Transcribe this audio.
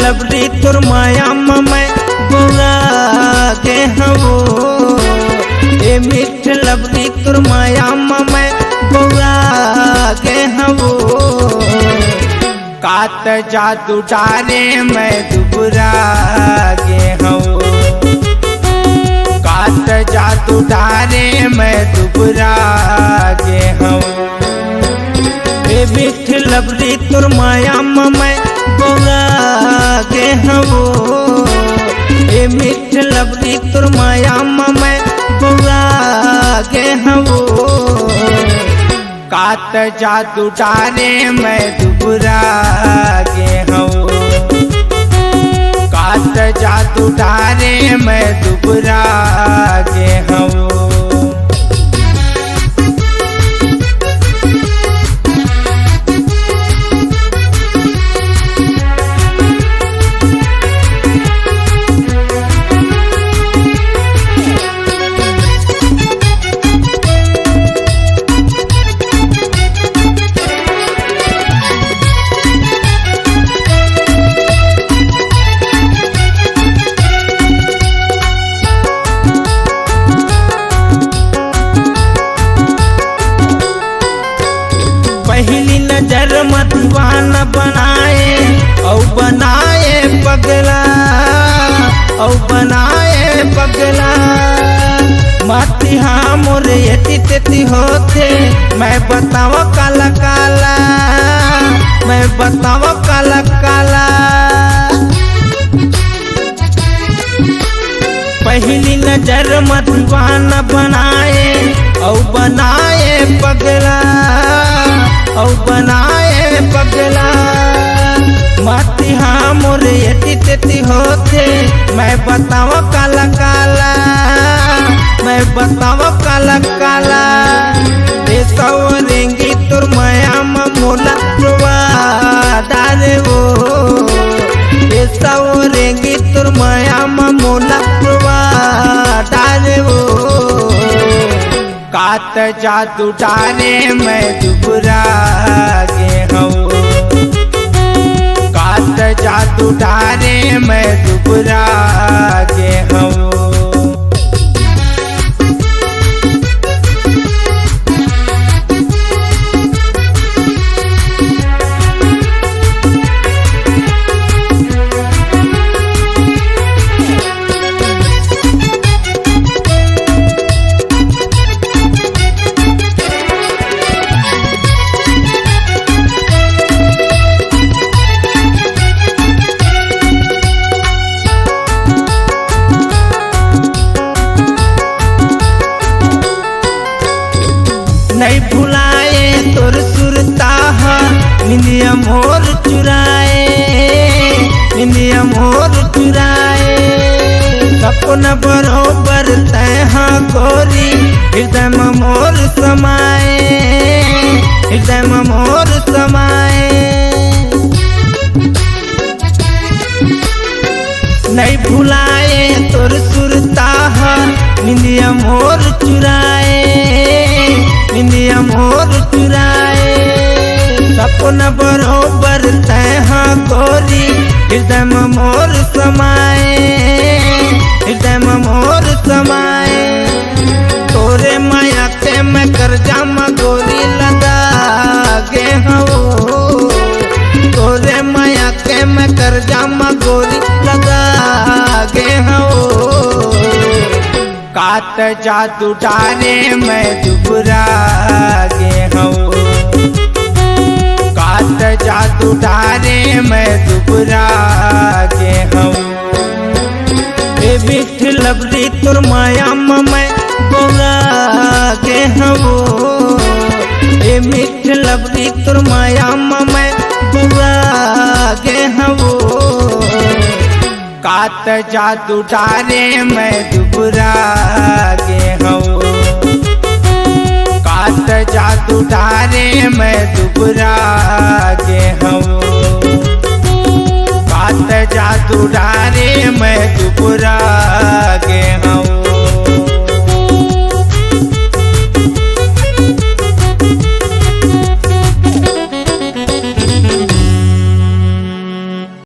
लबड़ी तुर माया मैं बोला के हवो ए मिठ लबड़ी तुर माया मैं बोला के हवो कात जादू डारे मैं दुबरा गे हूँ कात जादू डारे मैं दुबरा गे हूँ ए मिठ लबड़ी तुर माया मैं बोला गे हूँ ए मिठ लबड़ी तुर माया मैं बोला गे हूँ कात जादू डारे मैं दुबरा गे हूँ कात जादू डारे मैं दुबरा गे हूँ पहली नजर में दीवाना बनाए और बनाए पगला और बनाए पगला माती हाँ मोरे यति तेती होते मैं बताव काला काला मैं बताव काला काला पहली नजर में दीवाना बनाए और बनाए पगला और बनाए पगला माती हाँ मोरे यति तेती होते मैं बताव काला काला मैं बताव काला काला रेंगी तुर माया मोला डारे वो रेंगी तुर माया मोला डारे वो कात जादू डारे मैं दुबरा गे हूँ कात जादू डारे मैं दुबरा गे हूँ नहीं भुलाए तोर सुरता निंदिया मोर चुराए निंदिया मोर चुराए सपना बरोबर तह गोरी हृदय में मोर समाए हृदय में मोर समाए नहीं भुलाए तोर सुरता निंदिया मोर चुराए निंदिया मोर चुराए सपना बरोबर तह गोरी हृदय में मोर समाए हृदय में मोर समाए तोरे माया के मैं कर्जा में गोरी लगा गे हूँ तोरे माया के मैं कर्जा में गोरी लगा गे हूँ कात जादू डारे मैं दुबरा गे हूँ कात जादू डारे मैं दुबरा गे हूँ ए मिठ लबड़ी तुर माया मैं बोला गे हूँ ए मिठ लबड़ी तुर माया मैं बोला गे हूँ कात जादू डारे मैं दुबरा गे हूँ कात जादू डारे मैं दुबरा गे हूँ कात जादू डारे मैं दुबरा